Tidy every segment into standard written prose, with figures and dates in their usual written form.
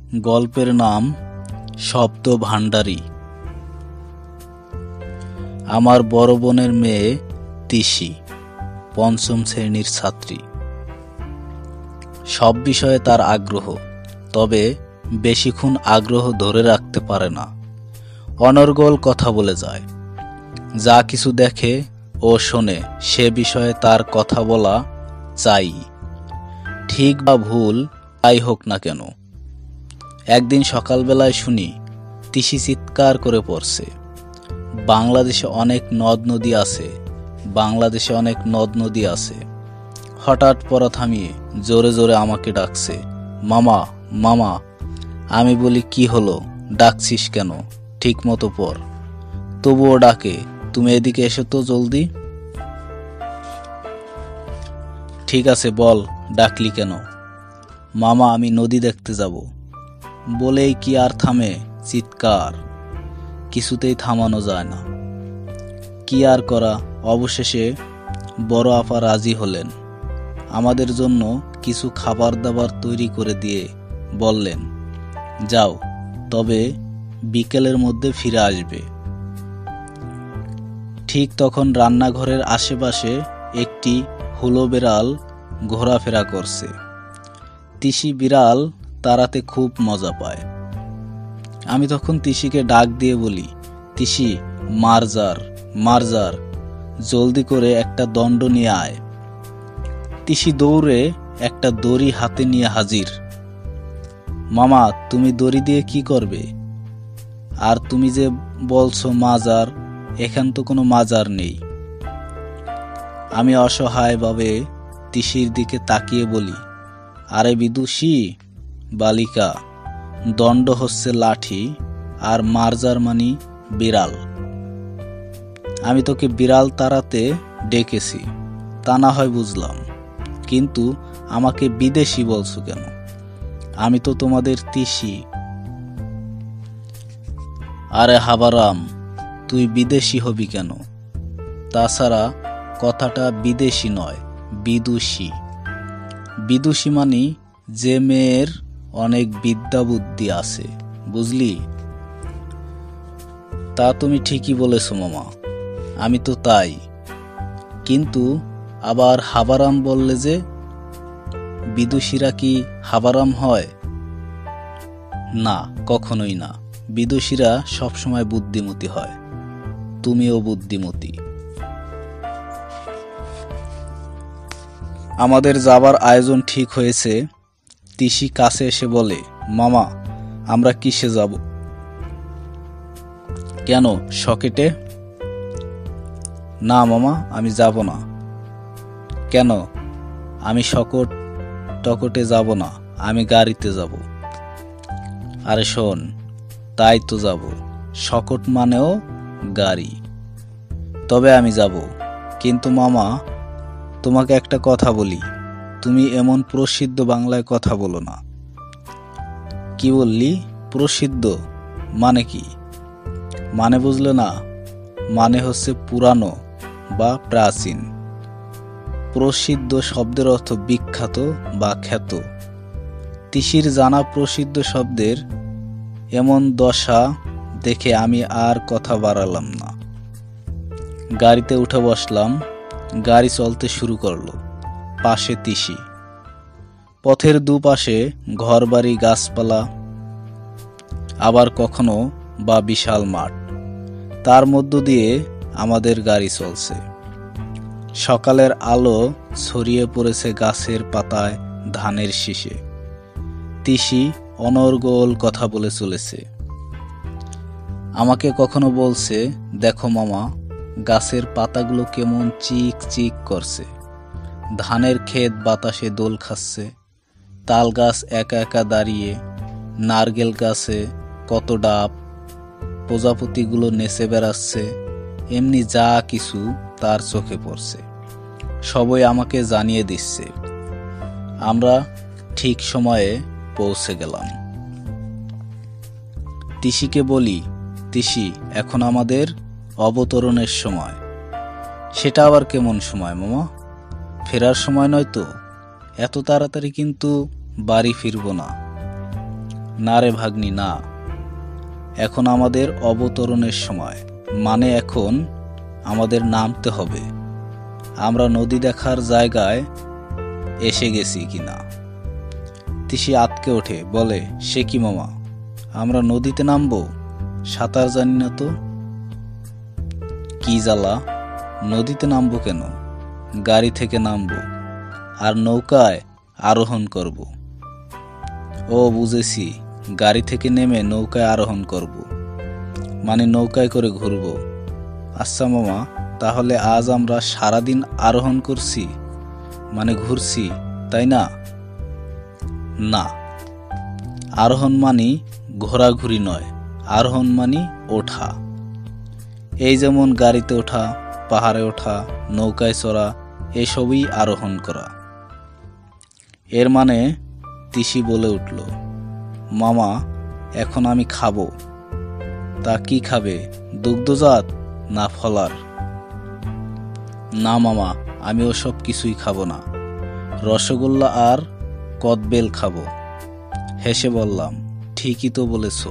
গল্পের নাম শব্দ ভাণ্ডারী। আমার বড় বোনের মেয়ে তিশি, পঞ্চম শ্রেণীর ছাত্রী। সব বিষয়ে তার আগ্রহ, তবে বেশিক্ষণ আগ্রহ ধরে রাখতে পারে না। অনর্গল কথা বলে যায়। যা কিছু দেখে ও শোনে সে বিষয়ে তার কথা বলা চাই, ঠিক বা ভুল তাই হোক না কেন। একদিন সকালবেলায় শুনি তিশি চিৎকার করে পড়ছে, বাংলাদেশে অনেক নদ নদী আছে, বাংলাদেশে অনেক নদ নদী আছে। হঠাৎ পড়া থামিয়ে জোরে জোরে আমাকে ডাকছে, মামা মামা। আমি বলি, কি হলো, ডাকছিস কেন? ঠিক মতো পড়। তবুও ডাকে, তুমি এদিকে এসো তো জলদি। ঠিক আছে, বল ডাকলি কেন? মামা, আমি নদী দেখতে যাব। বলেই কি আর থামে চিৎকার, কিছুতেই থামানো যায় না। কি আর করা, অবশেষে বড় আপা রাজি হলেন। আমাদের জন্য কিছু খাবার দাবার তৈরি করে দিয়ে বললেন, যাও, তবে বিকেলের মধ্যে ফিরে আসবে। ঠিক তখন রান্নাঘরের আশেপাশে একটি হুলো বিড়াল ঘোরাফেরা করছে। তিশি বিড়াল তাড়াতে খুব মজা পায়। আমি তখন তিশিকে ডাক দিয়ে বলি, তিশি, মারজার মারজার, জলদি করে একটা দণ্ড নিয়ে আয়। তিশি দৌড়ে একটা দড়ি হাতে নিয়ে হাজির। মামা, তুমি দড়ি দিয়ে কি করবে? আর তুমি যে বলছো মাজার, এখান তো কোনো মাজার নেই। আমি অসহায়ভাবে তিশির দিকে তাকিয়ে বলি, আরে বিদুষী বালিকা, দণ্ড হচ্ছে লাঠি, আর মারজার মানি বিড়াল। আমি তোকে বিড়াল তাড়াতে ডেকেছি, তা না হয় বুঝলাম, কিন্তু আমাকে বিদেশি বলছো কেন? আমি তো তোমাদের তিশি। আরে হাবারাম, তুই বিদেশি হবি কেন? তাছাড়া কথাটা বিদেশি নয়, বিদুষী। বিদুষী মানি যে মেয়ের অনেক বিদ্যা বুদ্ধি আছে, বুঝলি? তা তুমি ঠিকই বলেছ মামা, আমি তো তাই। কিন্তু আবার হাবারাম বললে যে, বিদুষীরা কি হাবারাম হয়? না, কখনোই না। বিদুষীরা সবসময় বুদ্ধিমতী হয়। তুমিও বুদ্ধিমতী। আমাদের যাবার আয়োজন ঠিক হয়েছে। তিশি কাছে এসে বলে, মামা, আমরা কিসে যাব? কেন, সকেটে? না মামা, আমি যাব না। কেন? আমি সকট টকটে যাব না, আমি গাড়িতে যাব। আরে শোন, তাই তো যাব, সকট মানেও গাড়ি। তবে আমি যাব। কিন্তু মামা, তোমাকে একটা কথা বলি, তুমি এমন প্রসিদ্ধ বাংলায় কথা বলো না। কি বললি? প্রসিদ্ধ মানে কি? মানে বুঝলে না? মানে হচ্ছে পুরানো বা প্রাচীন। প্রসিদ্ধ শব্দের অর্থ বিখ্যাত বা খ্যাত। তিশির জানা প্রসিদ্ধ শব্দের এমন দশা দেখে আমি আর কথা বাড়ালাম না। গাড়িতে উঠে বসলাম। গাড়ি চলতে শুরু করলো। পাশে তিশি। পথের দুপাশে ঘরবাড়ি, গাছপালা, আবার কখনো বা বিশাল মাঠ। তার মধ্য দিয়ে আমাদের গাড়ি চলছে। সকালের আলো ছড়িয়ে পড়েছে গাছের পাতায়, ধানের শীষে। তিশি অনর্গল কথা বলে চলেছে। আমাকে কখনো বলছে, দেখো মামা, গাছের পাতাগুলো কেমন চিক চিক করছে। ধানের ক্ষেত বাতাসে দোল খাচ্ছে। তাল গাছ একা একা দাঁড়িয়ে, নারকেল গাছে কত ডাব, প্রজাপতিগুলো নেচে বেড়াচ্ছে। এমনি যা কিছু তার চোখে পড়ছে, সবই আমাকে জানিয়ে দিচ্ছে। আমরা ঠিক সময়ে পৌঁছে গেলাম। তিশিকে বলি, তিশি, এখন আমাদের অবতরণের সময়। সেটা আবার কেমন সময় মামা? ফেরার সময় নয় তো? এত তাড়াতাড়ি কিন্তু বাড়ি ফিরব না। না রে ভাগ্নি, না, এখন আমাদের অবতরণের সময়, মানে এখন আমাদের নামতে হবে। আমরা নদী দেখার জায়গায় এসে গেছি কিনা। তিশি আতকে ওঠে, বলে, সে কি মামা, আমরা নদীতে নামবো? সাঁতার জানি না তো। কি জ্বালা, নদীতে নামবো কেন? গাড়ি থেকে নামবো আর নৌকায় আরোহণ করব। ও বুঝেছি, গাড়ি থেকে নেমে নৌকায় আরোহণ করব, মানে নৌকায় করে ঘুরব। আচ্ছা মামা, তাহলে আজ আমরা সারাদিন আরোহণ করছি, মানে ঘুরছি, তাই না? না, আরোহণ মানি ঘোরাঘুরি নয়, আরোহণ মানি ওঠা। এই যেমন গাড়িতে ওঠা, পাহাড়ে ওঠা, নৌকায় চড়া, এসবই আরোহণ করা। এর মানে তিশি বলে উঠল, মামা, এখন আমি খাবো। তা কি খাবে, দুগ্ধজাত না ফলার? না মামা, আমি ওসব কিছুই খাবো না, রসগোল্লা আর কদবেল খাবো। হেসে বললাম, ঠিকই তো বলেছ,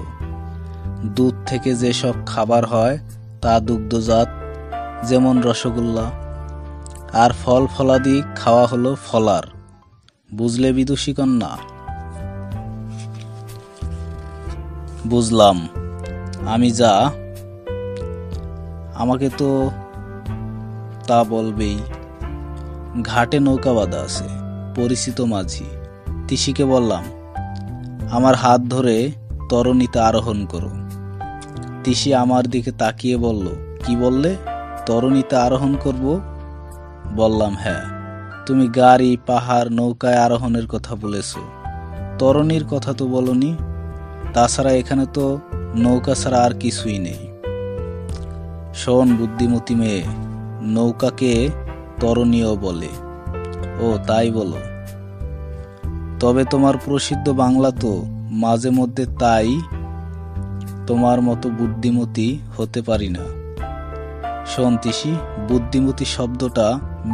দুধ থেকে যেসব খাবার হয় তা দুগ্ধজাত, যেমন রসগোল্লা, আর ফল ফলাদি খাওয়া হলো ফলার। বুঝলে বিদুষী কন্যা? বুঝলাম। আমি যা, আমাকে তো তা বলবেই। ঘাটে নৌকা বাঁধা আছে, পরিচিত মাঝি। তিশিকে বললাম, আমার হাত ধরে তরণীতে আরোহণ করো। তিশি আমার দিকে তাকিয়ে বলল, কি বললে, তরণীতে আরোহণ করব? বললাম, হ্যাঁ, তুমি গাড়ি, পাহাড়, নৌকায় আরোহণের কথা বলেছ, তরণীর কথা তো বলনি। তাছাড়া এখানে তো নৌকা ছাড়া আর কিছুই নেই। শোন বুদ্ধিমতী মেয়ে, নৌকাকে তরণীও বলে। ও তাই বলো? তবে তোমার প্রসিদ্ধ বাংলা তো মাঝে মধ্যে, তাই তোমার মতো বুদ্ধিমতী হতে পারি না। শোন তিশি, বুদ্ধিমতী শব্দটা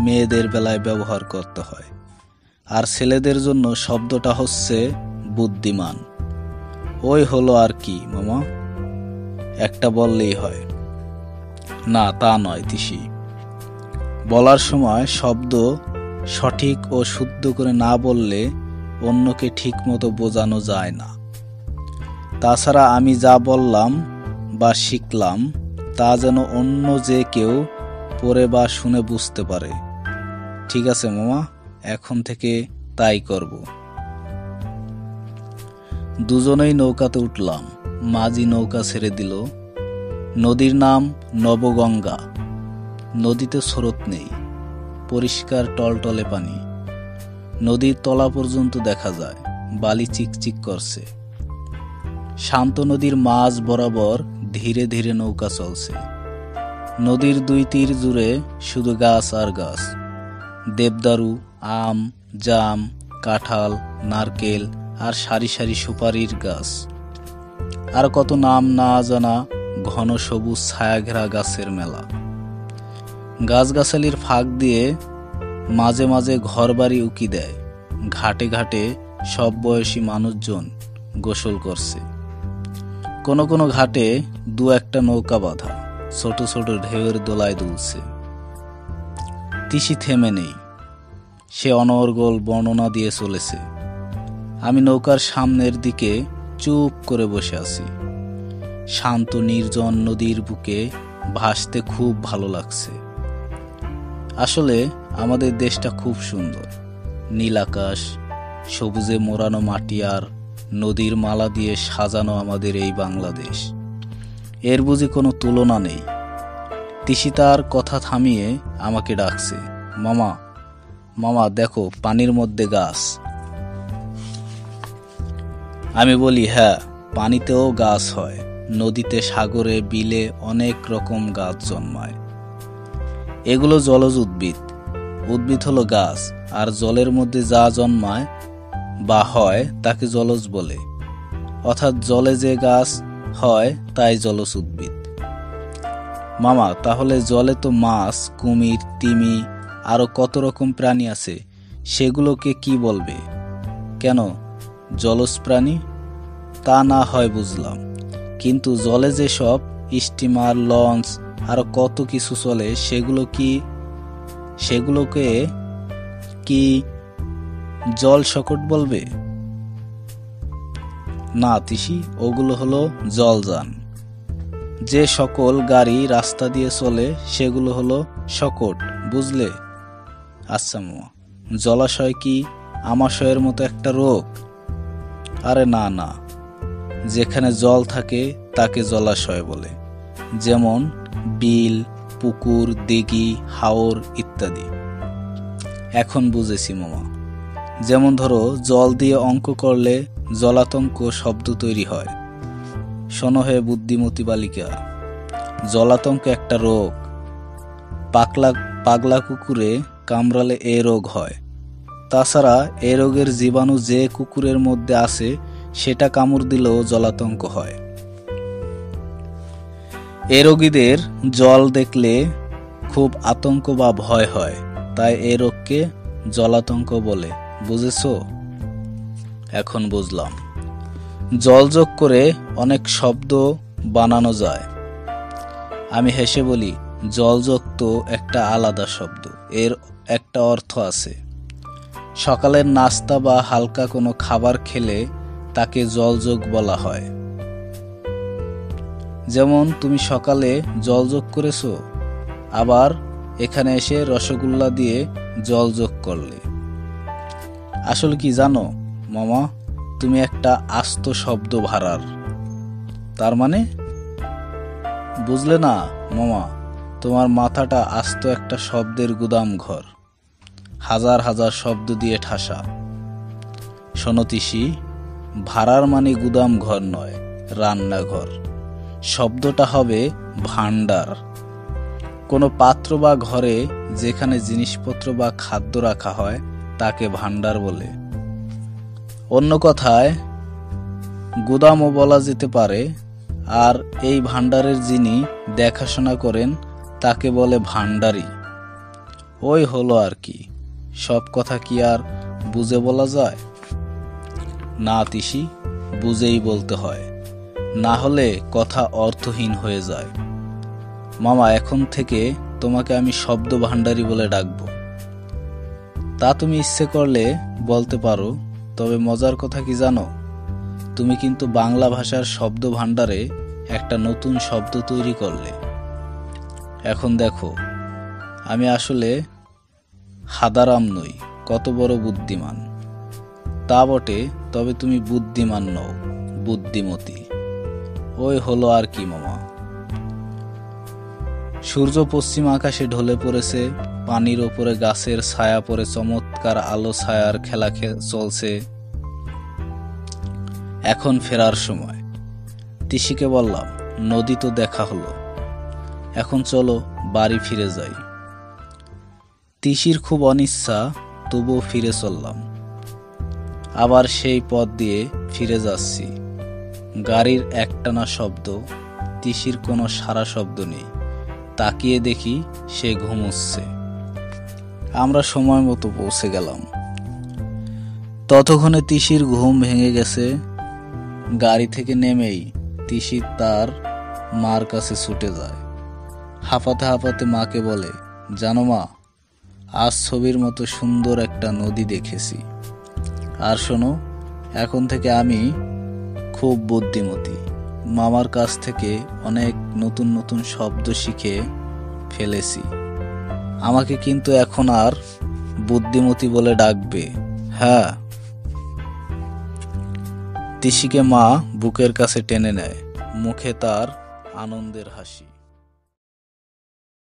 মেয়েদের বেলায় ব্যবহার করতে হয়, আর ছেলেদের জন্য শব্দটা হচ্ছে বুদ্ধিমান। ওই হলো আর কি মামা, একটা বললেই হয়। না, তা নয় তিশি, বলার সময় শব্দ সঠিক ও শুদ্ধ করে না বললে অন্যকে ঠিক মতো বোঝানো যায় না। তাছাড়া আমি যা বললাম বা শিখলাম তা যেন অন্য যে কেউ পড়ে বা শুনে বুঝতে পারে। ঠিক আছে মামা, এখন থেকে তাই করব। দুজনেই নৌকাতে উঠলাম। মাঝি নৌকা ছেড়ে দিল। নদীর নাম নবগঙ্গা। নদীতে স্রোত নেই, পরিষ্কার টলটলে পানি। নদীর তলা পর্যন্ত দেখা যায়, বালি চিকচিক করছে। শান্ত নদীর মাঝ বরাবর ধীরে ধীরে নৌকা চলছে। নদীর দুই তীর জুড়ে শুধু গাছ আর গাছ, দেবদারু, আম, জাম, কাঁঠাল, নারকেল আর সারি সারি সুপারির গাছ, আর কত নাম না জানা ঘন সবুজ ছায়াঘেরা গাছের মেলা। গাছগাছালির ফাঁক দিয়ে মাঝে মাঝে ঘরবাড়ি উকি দেয়। ঘাটে ঘাটে সব বয়সী মানুষজন গোসল করছে। কোনো কোনো ঘাটে দু একটা নৌকা বাঁধা, ছোট ছোট ঢেউয়ের দোলায় দুলছে। তিশি থেমে নেই, সে অনর্গল বর্ণনা দিয়ে চলেছে। আমি নৌকার সামনের দিকে চুপ করে বসে আছি। শান্ত নির্জন নদীর বুকে ভাসতে খুব ভালো লাগছে। আসলে আমাদের দেশটা খুব সুন্দর। নীল আকাশ, সবুজে মোড়ানো মাটি আর নদীর মালা দিয়ে সাজানো আমাদের এই বাংলাদেশ, এর বুঝি কোনো তুলনা নেই। তিশি তার কথা থামিয়ে আমাকে ডাকছে, মামা, মামা দেখো, পানির মধ্যে গাছ। আমি বলি, হ্যাঁ, পানিতেও গাছ হয়। নদীতে, সাগরে, বিলে অনেক রকম গাছ জন্মায়। এগুলো জলজ উদ্ভিদ। উদ্ভিদ হলো গাছ, আর জলের মধ্যে যা জন্মায় বা হয় তাকে জলজ বলে। অর্থাৎ জলে যে গাছ হয় তাই জলজ উদ্ভিদ। মামা, তাহলে জলে তো মাছ, কুমির, তিমি আরো কত রকম প্রাণী আছে, সেগুলোকে কি বলবে? কেন, জলজ প্রাণী? তা না হয় বুঝলাম, কিন্তু জলে যেসব স্টিমার, লঞ্চ আরো কত কিছু চলে সেগুলোকে কি জল সকট বলবে? না তিসি, ওগুলো হলো জলযান। যে সকল গাড়ি রাস্তা দিয়ে চলে সেগুলো হলো সকট, বুঝলে? আচ্ছা মামা, জলাশয় কি আমাশয়ের মতো একটা রোগ? আরে না না, যেখানে জল থাকে তাকে জলাশয় বলে, যেমন বিল, পুকুর, দিঘি, হাওর ইত্যাদি। এখন বুঝেছি মামা। যেমন ধরো, জল দিয়ে অঙ্ক করলে জলাতঙ্ক শব্দ তৈরি হয়। শোনো হে বুদ্ধিমতী বালিকা, জলাতঙ্ক একটা রোগ। পাগলা কুকুরে কামড়ালে এ রোগ হয়। তাছাড়া এ রোগের জীবাণু যে কুকুরের মধ্যে আছে সেটা কামড় দিলেও জলাতঙ্ক হয়। এ রোগীদের জল দেখলে খুব আতঙ্ক বা ভয় হয়, তাই এ রোগকে জলাতঙ্ক বলে, বুঝেছো? এখন বুঝলাম। জল যোগ করে অনেক শব্দ বানানো যায়। আমি হেসে বলি, জলযোগ তো একটা আলাদা শব্দ, এর একটা অর্থ আছে। সকালের নাস্তা বা হালকা কোনো খাবার খেলে তাকে জলযোগ বলা হয়। যেমন তুমি সকালে জলযোগ করেছো, আবার এখানে এসে রসগোল্লা দিয়ে জলযোগ করলে। আসলে কি জানো মামা, তুমি একটা আস্ত শব্দ ভাড়ার। তার মানে? বুঝলে না মামা, তোমার মাথাটা আস্ত একটা শব্দের গুদাম ঘর, হাজার হাজার শব্দ দিয়ে ঠাসা। শোনো তিসি, ভাড়ার মানে গুদাম ঘর নয়, রান্নাঘর। শব্দটা হবে ভাণ্ডার। কোনো পাত্র বা ঘরে যেখানে জিনিসপত্র বা খাদ্য রাখা হয় তাকে ভাণ্ডার বলে। অন্য কথায় গুদামও বলা যেতে পারে। আর এই ভাণ্ডারের যিনি দেখাশোনা করেন তাকে বলে ভাণ্ডারী। ওই হলো আর কি। সব কথা কি আর বুঝে বলা যায়? না তিসি, বুঝেই বলতে হয়, না হলে কথা অর্থহীন হয়ে যায়। মামা, এখন থেকে তোমাকে আমি শব্দ ভাণ্ডারী বলে ডাকবো। তা তুমি ইচ্ছে করলে বলতে পারো, তবে মজার কথা কি জানো, তুমি কিন্তু বাংলা ভাষার শব্দ ভাণ্ডারে একটা নতুন শব্দ তৈরি করলে। এখন দেখো, আমি আসলে হাদারাম নই, কত বড় বুদ্ধিমান। তা বটে, তবে তুমি বুদ্ধিমান নও, বুদ্ধিমতী। ওই হলো আর কি মামা। সূর্য পশ্চিম আকাশে ঢলে পড়েছে, পানির ওপরে গাছের ছায়া পড়ে চমৎকার আলো ছায়ার খেলা চলছে। এখন ফেরার সময়। তিসিকে বললাম, নদী তো দেখা হলো, এখন চলো বাড়ি ফিরে যাই। তিসির খুব অনিচ্ছা, তবুও ফিরে চললাম। আবার সেই পথ দিয়ে ফিরে যাচ্ছি। গাড়ির একটানা শব্দ, তিসির কোনো সারা শব্দ নেই। তাকিয়ে দেখি সে ঘুমোচ্ছে। আমরা সময় মতো পৌঁছে গেলাম। ততক্ষণে তিসির ঘুম ভেঙে গেছে। গাড়ি থেকে নেমেই তিসি তার মার কাছে ছুটে যায়। হাঁপাতে হাঁপাতে মাকে বলে, জানো মা, আজ ছবির মতো সুন্দর একটা নদী দেখেছি। আর শোনো, এখন থেকে আমি খুব বুদ্ধিমতী। মামার কাছ থেকে অনেক নতুন নতুন শব্দ শিখে ফেলেছি। আমাকে কিন্তু এখন আর বুদ্ধিমতী বলে ডাকবে, হ্যাঁ? তিসিকে মা বুকের কাছে টেনে নেয়, মুখে তার আনন্দের হাসি।